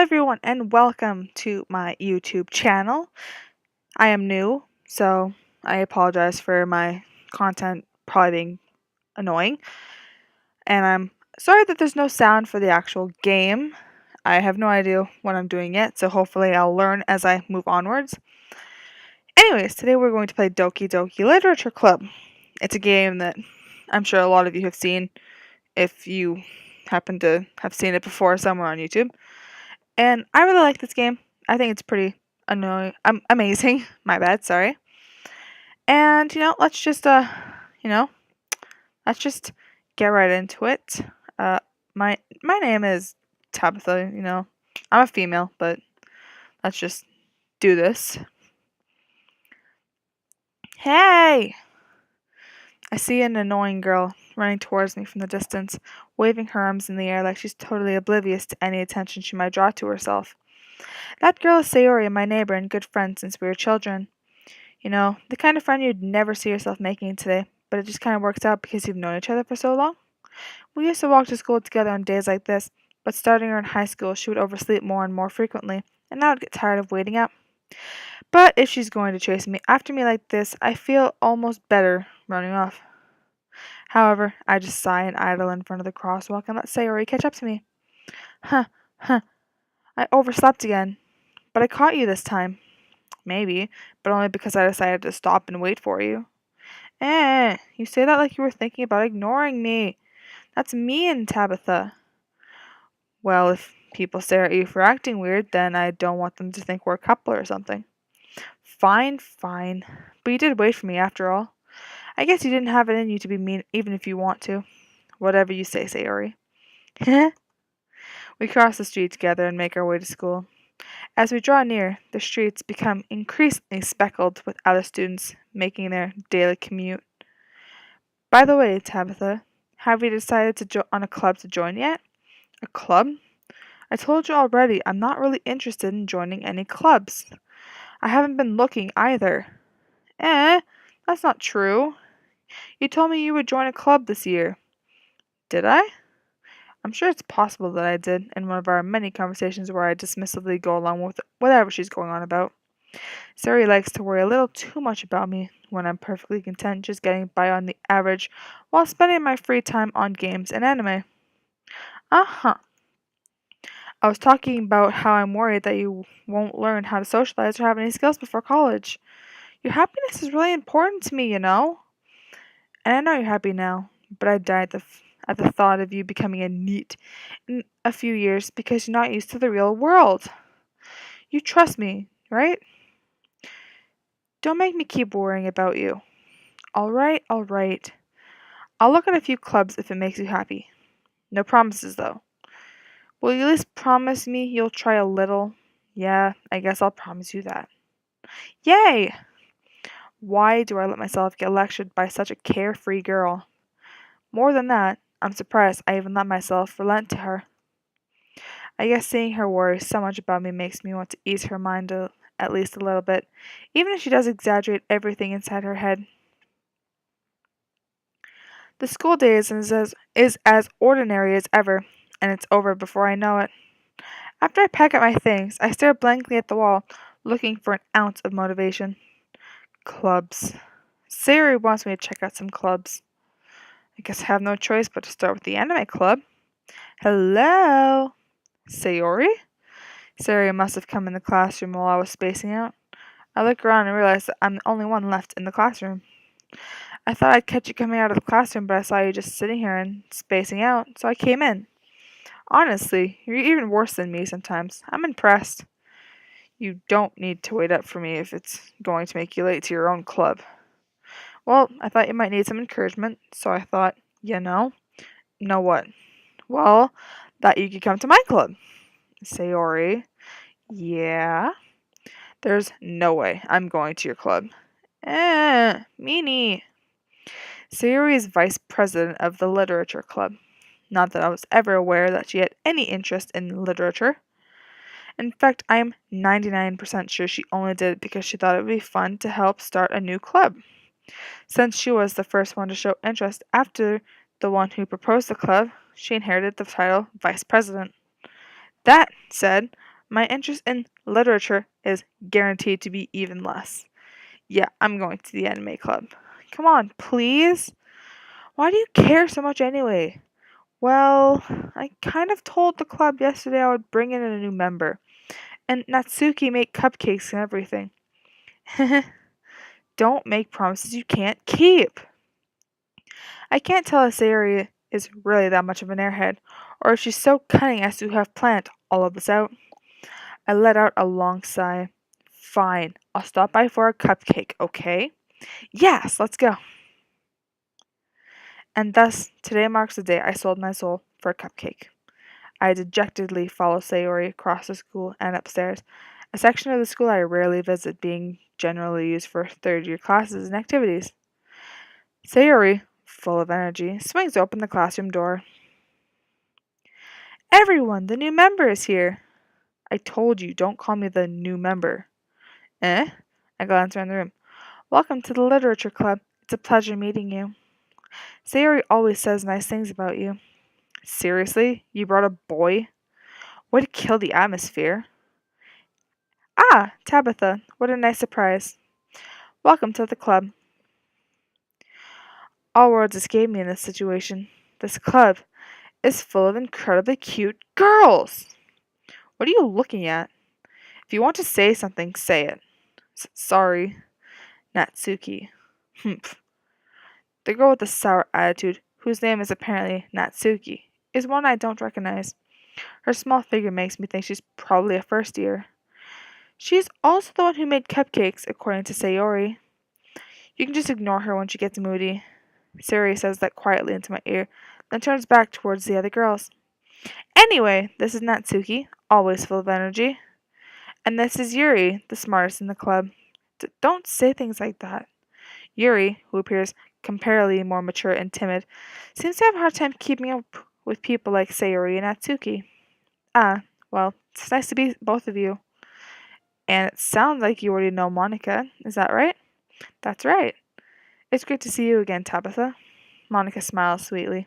everyone, and welcome to my YouTube channel. I am new, so I apologize for my content probably being annoying. And I'm sorry that there's no sound for the actual game. I have no idea what I'm doing yet, so hopefully I'll learn as I move onwards. Anyways, today we're going to play Doki Doki Literature Club. It's a game that I'm sure a lot of you have seen if you happen to have seen it before somewhere on YouTube. And I really like this game. I think it's pretty amazing. My bad, sorry. And you know, let's just get right into it. Uh, my name is Tabitha. I'm a female, but let's just do this. Hey! I see an annoying girl running towards me from the distance, waving her arms in the air like she's totally oblivious to any attention she might draw to herself. That girl is Sayori, my neighbor and good friend since we were children. The kind of friend you'd never see yourself making today, but it just kind of works out because you've known each other for so long. We used to walk to school together on days like this, but starting her in high school, she would oversleep more and more frequently, and I would get tired of waiting up. But if she's going to chase me after me like this, I feel almost better running off. However, I just sigh and idle in front of the crosswalk and let Sayori catch up to me. Huh, I overslept again, but I caught you this time. Maybe, but only because I decided to stop and wait for you. You say that like you were thinking about ignoring me. That's mean, Tabitha. Well, if people stare at you for acting weird, then I don't want them to think we're a couple or something. Fine. But you did wait for me after all. I guess you didn't have it in you to be mean even if you want to. Whatever you say, Sayori. We cross the street together and make our way to school. As we draw near, the streets become increasingly speckled with other students making their daily commute. By the way, Tabitha, have you decided on a club to join yet? A club? I told you already, I'm not really interested in joining any clubs. I haven't been looking either. That's not true. You told me you would join a club this year. Did I? I'm sure it's possible that I did in one of our many conversations where I dismissively go along with whatever she's going on about. Sari likes to worry a little too much about me when I'm perfectly content just getting by on the average while spending my free time on games and anime. Uh-huh. I was talking about how I'm worried that you won't learn how to socialize or have any skills before college. Your happiness is really important to me, And I know you're happy now, but I die at the thought of you becoming a NEET in a few years because you're not used to the real world. You trust me, right? Don't make me keep worrying about you. All right. I'll look at a few clubs if it makes you happy. No promises, though. Will you at least promise me you'll try a little? Yeah, I guess I'll promise you that. Yay! Why do I let myself get lectured by such a carefree girl? More than that, I'm surprised I even let myself relent to her. I guess seeing her worry so much about me makes me want to ease her mind at least a little bit, even if she does exaggerate everything inside her head. The school day is as ordinary as ever, and it's over before I know it. After I pack up my things, I stare blankly at the wall, looking for an ounce of motivation. Clubs. Sayori wants me to check out some clubs. I guess I have no choice but to start with the anime club. Hello? Sayori? Sayori must have come in the classroom while I was spacing out. I look around and realize that I'm the only one left in the classroom. I thought I'd catch you coming out of the classroom, but I saw you just sitting here and spacing out, so I came in. Honestly, you're even worse than me sometimes. I'm impressed. You don't need to wait up for me if it's going to make you late to your own club. Well, I thought you might need some encouragement, so I thought, know what? Well, that you could come to my club. Sayori. Yeah? There's no way I'm going to your club. Meanie. Sayori is vice president of the literature club. Not that I was ever aware that she had any interest in literature. In fact, I am 99% sure she only did it because she thought it would be fun to help start a new club. Since she was the first one to show interest after the one who proposed the club, she inherited the title vice president. That said, My interest in literature is guaranteed to be even less. Yeah, I'm going to the anime club. Come on, please. Why do you care so much anyway? Well, I kind of told the club yesterday I would bring in a new member, and Natsuki make cupcakes and everything. Don't make promises you can't keep. I can't tell if Sayori is really that much of an airhead, or if she's so cunning as to have planned all of this out. I let out a long sigh. Fine, I'll stop by for a cupcake, okay? Yes, let's go. And thus, today marks the day I sold my soul for a cupcake. I dejectedly follow Sayori across the school and upstairs, a section of the school I rarely visit, being generally used for third-year classes and activities. Sayori, full of energy, swings open the classroom door. Everyone, the new member is here. I told you, don't call me the new member. Eh? I glance around the room. Welcome to the literature club. It's a pleasure meeting you. Sayori always says nice things about you. Seriously? You brought a boy? Way to kill the atmosphere. Ah, Tabitha, what a nice surprise. Welcome to the club. All words escape me in this situation. This club is full of incredibly cute girls. What are you looking at? If you want to say something, say it. Sorry, Natsuki. Humph. The girl with the sour attitude, whose name is apparently Natsuki, is one I don't recognize. Her small figure makes me think she's probably a first year. She's also the one who made cupcakes, according to Sayori. You can just ignore her when she gets moody. Sayori says that quietly into my ear, then turns back towards the other girls. Anyway, this is Natsuki, always full of energy. And this is Yuri, the smartest in the club. Don't say things like that. Yuri, who appears comparatively more mature and timid, seems to have a hard time keeping up with people like Sayori and Natsuki. Ah, well, it's nice to meet both of you. And it sounds like you already know Monica, is that right? That's right. It's great to see you again, Tabitha. Monica smiles sweetly.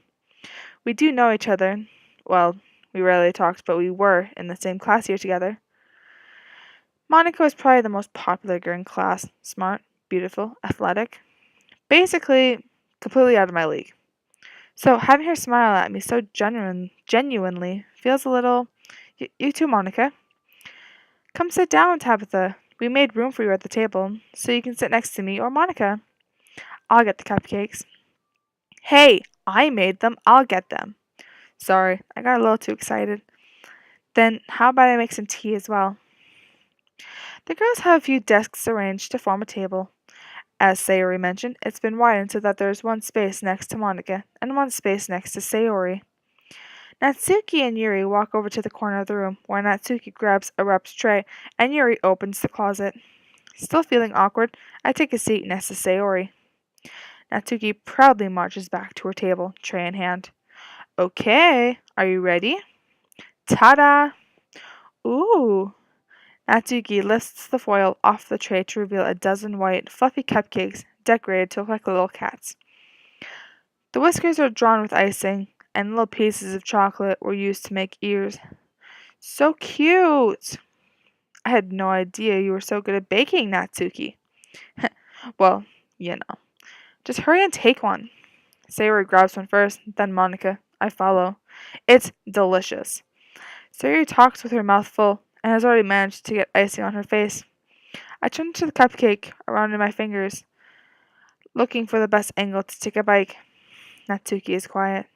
We do know each other. Well, we rarely talked, but we were in the same class year together. Monica was probably the most popular girl in class. Smart, beautiful, athletic. Basically, completely out of my league. So having her smile at me so genuinely feels a little. You too, Monica. Come sit down, Tabitha. We made room for you at the table, so you can sit next to me or Monica. I'll get the cupcakes. Hey, I made them. I'll get them. Sorry, I got a little too excited. Then how about I make some tea as well? The girls have a few desks arranged to form a table. As Sayori mentioned, it's been widened so that there is one space next to Monica and one space next to Sayori. Natsuki and Yuri walk over to the corner of the room, where Natsuki grabs a wrapped tray and Yuri opens the closet. Still feeling awkward, I take a seat next to Sayori. Natsuki proudly marches back to her table, tray in hand. Okay, are you ready? Ta-da! Ooh! Natsuki lifts the foil off the tray to reveal a dozen white, fluffy cupcakes decorated to look like little cats. The whiskers are drawn with icing, and little pieces of chocolate were used to make ears. So cute! I had no idea you were so good at baking, Natsuki. Well, you know. Just hurry and take one. Sayori grabs one first, then Monica. I follow. It's delicious. Sayori talks with her mouth full and has already managed to get icing on her face. I turn to the cupcake around in my fingers, looking for the best angle to take a bite. Natsuki is quiet.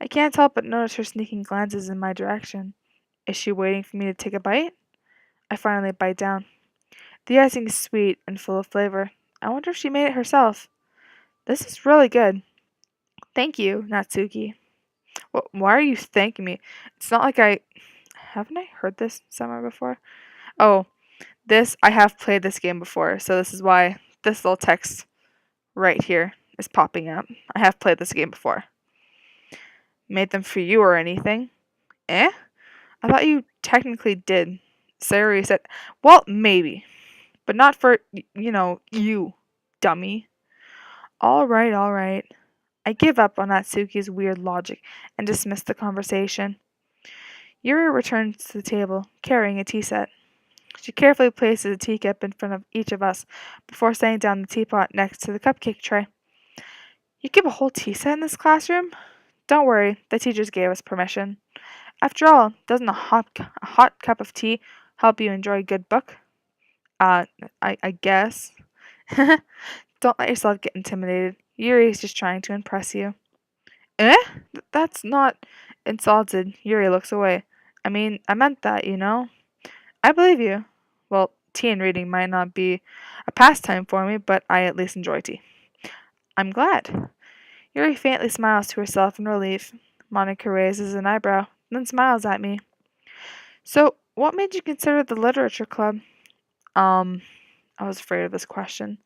I can't help but notice her sneaking glances in my direction. Is she waiting for me to take a bite? I finally bite down. The icing is sweet and full of flavor. I wonder if she made it herself. This is really good. Thank you, Natsuki. Why are you thanking me? It's not like I... Haven't I heard this somewhere before? Oh, I have played this game before, so this is why this little text right here is popping up. I have played this game before. Made them for you or anything? Eh? I thought you technically did. Sayori said, well, maybe. But not for, you, dummy. All right, all right. I give up on Natsuki's weird logic and dismiss the conversation. Yuri returns to the table, carrying a tea set. She carefully places a teacup in front of each of us before setting down the teapot next to the cupcake tray. You keep a whole tea set in this classroom? Don't worry, the teachers gave us permission. After all, doesn't a hot cup of tea help you enjoy a good book? Uh, I guess. Don't let yourself get intimidated. Yuri is just trying to impress you. Eh? That's not insulted. Yuri looks away. I mean, I meant that, you know? I believe you. Well, tea and reading might not be a pastime for me, but I at least enjoy tea. I'm glad. Yuri faintly smiles to herself in relief. Monica raises an eyebrow, then smiles at me. So, what made you consider the literature club? Um, I was afraid of this question.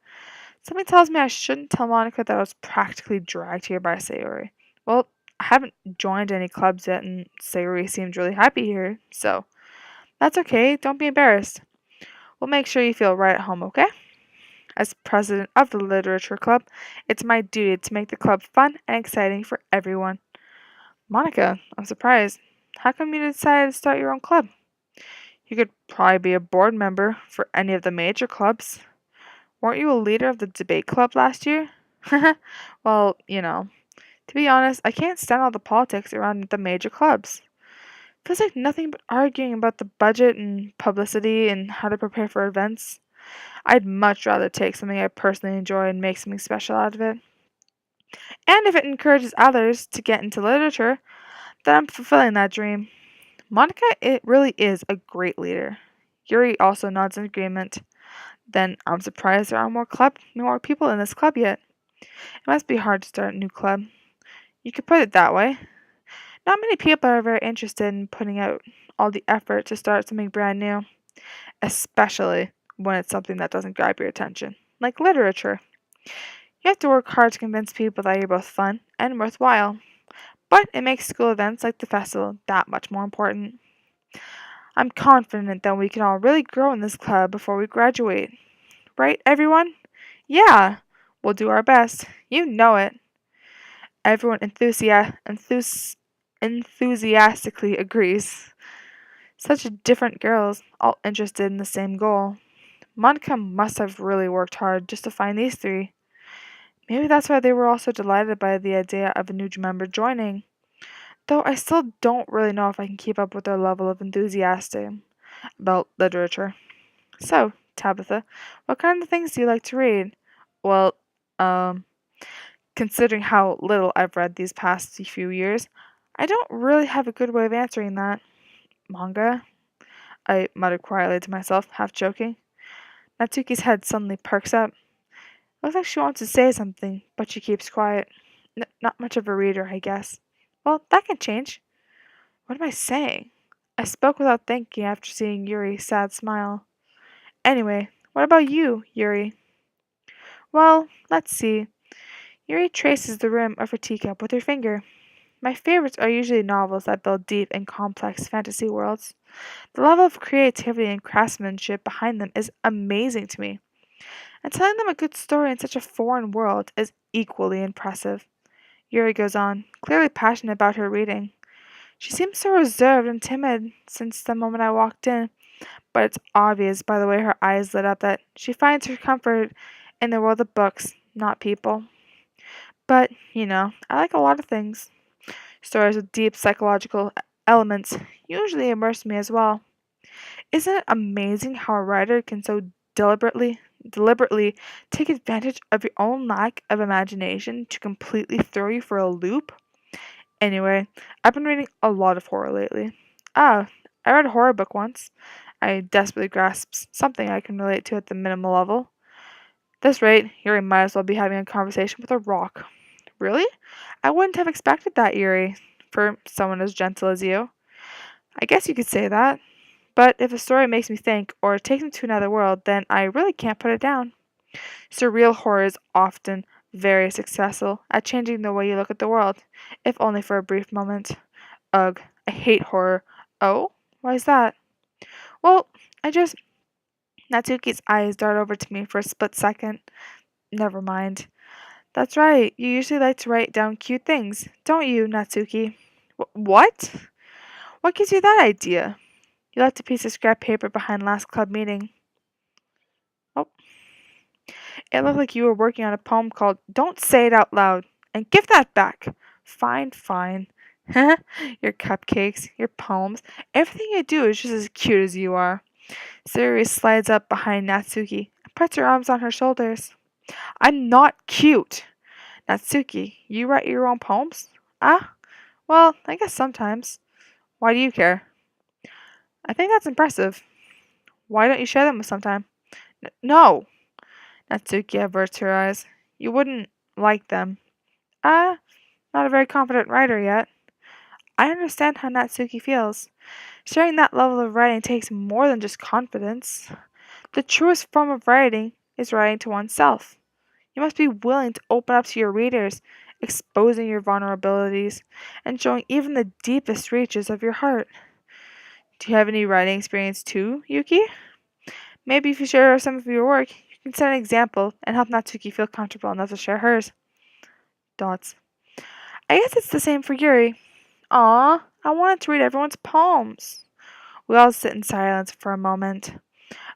Something tells me I shouldn't tell Monica that I was practically dragged here by Sayori. Well, I haven't joined any clubs yet, and Sayori seemed really happy here, so that's okay. Don't be embarrassed. We'll make sure you feel right at home, okay? As president of the literature club, it's my duty to make the club fun and exciting for everyone. Monica, I'm surprised. How come you decided to start your own club? You could probably be a board member for any of the major clubs. Weren't you a leader of the debate club last year? Well, to be honest, I can't stand all the politics around the major clubs. Feels like nothing but arguing about the budget and publicity and how to prepare for events. I'd much rather take something I personally enjoy and make something special out of it. And if it encourages others to get into literature, then I'm fulfilling that dream. Monica, it really is a great leader. Yuri also nods in agreement. Then I'm surprised there aren't more people in this club yet. It must be hard to start a new club. You could put it that way. Not many people are very interested in putting out all the effort to start something brand new, especially when it's something that doesn't grab your attention, like literature. You have to work hard to convince people that you're both fun and worthwhile, but it makes school events like the festival that much more important. I'm confident that we can all really grow in this club before we graduate. Right, everyone? Yeah, we'll do our best. You know it. Everyone enthusiastically agrees. Such different girls, all interested in the same goal. Monica must have really worked hard just to find these three. Maybe that's why they were all so delighted by the idea of a new member joining. Though I still don't really know if I can keep up with their level of enthusiasm about literature. So, Tabitha, what kind of things do you like to read? Well, um, considering how little I've read these past few years, I don't really have a good way of answering that. Manga? I muttered quietly to myself, half joking. Natsuki's head suddenly perks up. Looks like she wants to say something, but she keeps quiet. Not much of a reader, I guess. Well, that can change. What am I saying? I spoke without thinking after seeing Yuri's sad smile. Anyway, what about you, Yuri? Well, let's see. Yuri traces the rim of her teacup with her finger. My favorites are usually novels that build deep and complex fantasy worlds. The level of creativity and craftsmanship behind them is amazing to me, and telling them a good story in such a foreign world is equally impressive. Yuri goes on, clearly passionate about her reading. She seems so reserved and timid since the moment I walked in, but it's obvious by the way her eyes lit up that she finds her comfort in the world of books, not people. But, I like a lot of things. Stories with deep psychological elements usually immerse me as well. Isn't it amazing how a writer can so deliberately take advantage of your own lack of imagination to completely throw you for a loop? Anyway, I've been reading a lot of horror lately. Ah, I read a horror book once. I desperately grasped something I can relate to at the minimal level. This rate, Yuri might as well be having a conversation with a rock. Really? I wouldn't have expected that, Yuri, for someone as gentle as you. I guess you could say that. But if a story makes me think or takes me to another world, then I really can't put it down. Surreal horror is often very successful at changing the way you look at the world, if only for a brief moment. Ugh, I hate horror. Oh? Why is that? Well, I just. Natsuki's eyes dart over to me for a split second. Never mind. That's right, you usually like to write down cute things, don't you, Natsuki? What? What gives you that idea? You left a piece of scrap paper behind last club meeting. Oh, it looked like you were working on a poem called Don't Say It Out Loud, and give that back. Fine, fine. Your cupcakes, your poems, everything you do is just as cute as you are. Sayori slides up behind Natsuki and puts her arms on her shoulders. I'm not cute. Natsuki, you write your own poems? Ah, well, I guess sometimes. Why do you care? I think that's impressive. Why don't you share them with sometime? No! Natsuki averts her eyes. You wouldn't like them. Ah, not a very confident writer yet. I understand how Natsuki feels. Sharing that level of writing takes more than just confidence. The truest form of writing is writing to oneself. You must be willing to open up to your readers, exposing your vulnerabilities, and showing even the deepest reaches of your heart. Do you have any writing experience too, Yuki? Maybe if you share some of your work, you can set an example and help Natsuki feel comfortable enough to share hers. Dots. I guess it's the same for Yuri. Aw, I wanted to read everyone's poems. We all sit in silence for a moment.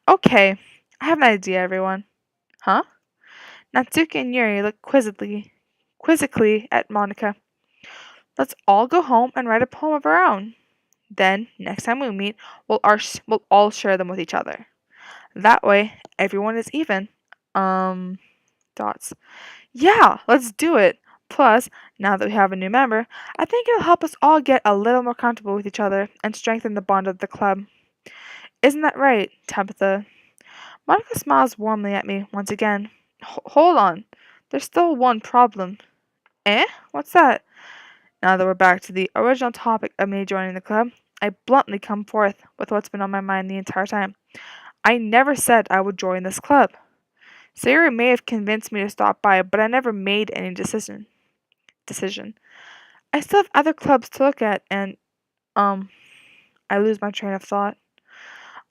Okay, I have an idea, everyone. Huh? Natsuki and Yuri look quizzically at Monica. Let's all go home and write a poem of our own. Then, next time we meet, we'll all share them with each other. That way, everyone is even. Dots. Yeah, let's do it. Plus, now that we have a new member, I think it'll help us all get a little more comfortable with each other and strengthen the bond of the club. Isn't that right, Tabitha? Monica smiles warmly at me once again. Hold on. There's still one problem. Eh? What's that? Now that we're back to the original topic of me joining the club, I bluntly come forth with what's been on my mind the entire time. I never said I would join this club. Sayori may have convinced me to stop by, but I never made any decision. I still have other clubs to look at, and, I lose my train of thought.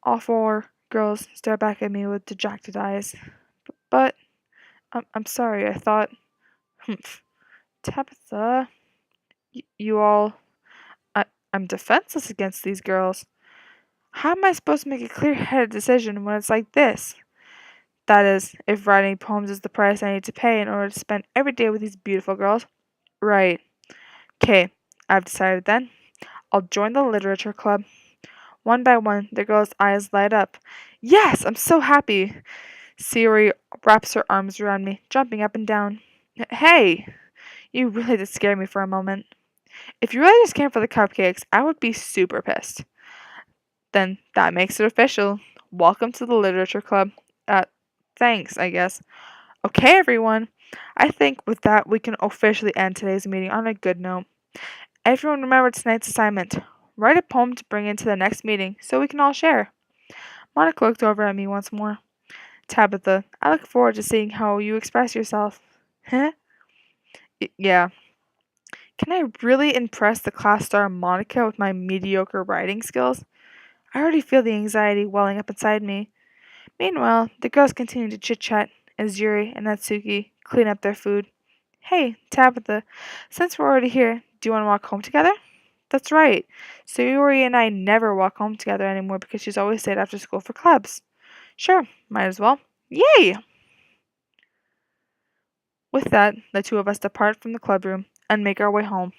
All four girls stare back at me with dejected eyes. But, I'm sorry, I thought, humph, Tabitha, you all, I'm defenseless against these girls. How am I supposed to make a clear-headed decision when it's like this? That is, if writing poems is the price I need to pay in order to spend every day with these beautiful girls. Right. 'Kay, I've decided then. I'll join the literature club. One by one, the girl's eyes light up. Yes, I'm so happy. Sayori wraps her arms around me, jumping up and down. Hey, you really did scare me for a moment. If you really just came for the cupcakes, I would be super pissed. Then that makes it official. Welcome to the literature club. Thanks, I guess. Okay, everyone. I think with that, we can officially end today's meeting on a good note. Everyone remember tonight's assignment. Write a poem to bring into the next meeting so we can all share. Monica looked over at me once more. Tabitha, I look forward to seeing how you express yourself. Huh? Yeah. Can I really impress the class star Monica with my mediocre writing skills? I already feel the anxiety welling up inside me. Meanwhile, the girls continue to chit-chat as Yuri and Natsuki clean up their food. Hey, Tabitha, since we're already here, do you want to walk home together? That's right. Sayori and I never walk home together anymore because she's always stayed after school for clubs. Sure, might as well. Yay! With that, the two of us depart from the club room and make our way home.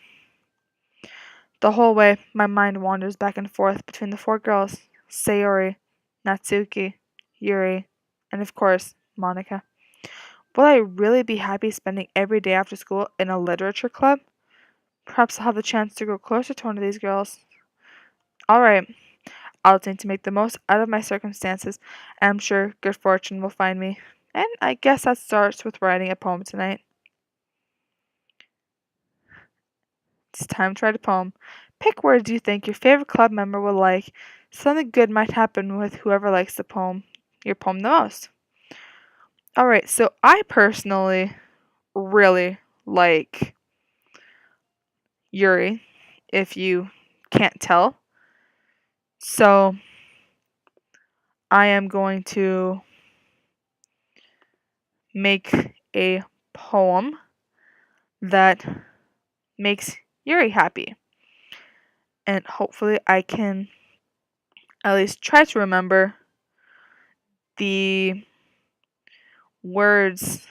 The whole way, my mind wanders back and forth between the four girls, Sayori, Natsuki, Yuri, and of course, Monica. Will I really be happy spending every day after school in a literature club? Perhaps I'll have the chance to grow closer to one of these girls. Alright, I'll need to make the most out of my circumstances, and I'm sure good fortune will find me. And I guess that starts with writing a poem tonight. It's time to write a poem. Pick words you think your favorite club member will like. Something good might happen with whoever likes your poem the most. Alright, so I personally really like Yuri, if you can't tell. So I am going to make a poem that makes Yuri happy. and hopefully I can at least try to remember the words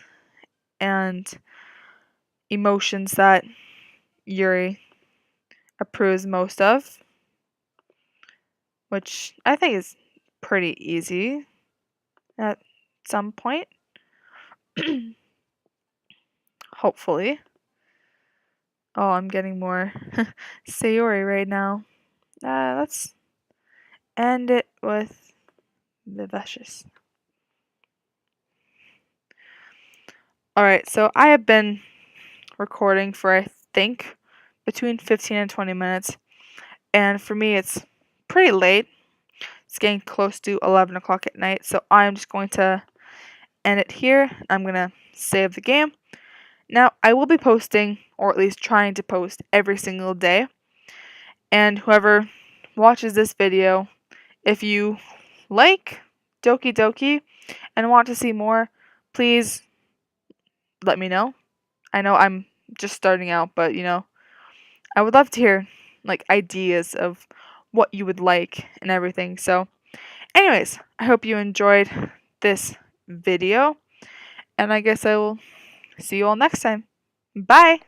and emotions that Yuri approves most of, which I think is pretty easy at some point. Hopefully. Oh, I'm getting more Sayori right now. Let's end it with Vivacious. Alright, so I have been recording for I think between 15 and 20 minutes, and for me it's pretty late. It's getting close to 11 o'clock at night, so I'm just going to end it here. I'm going to save the game. Now, I will be posting, or at least trying to post, every single day. And whoever watches this video, if you like Doki Doki and want to see more, please let me know. I know I'm just starting out, but I would love to hear ideas of what you would like and everything. So, anyways, I hope you enjoyed this video, and I guess I will see you all next time. Bye!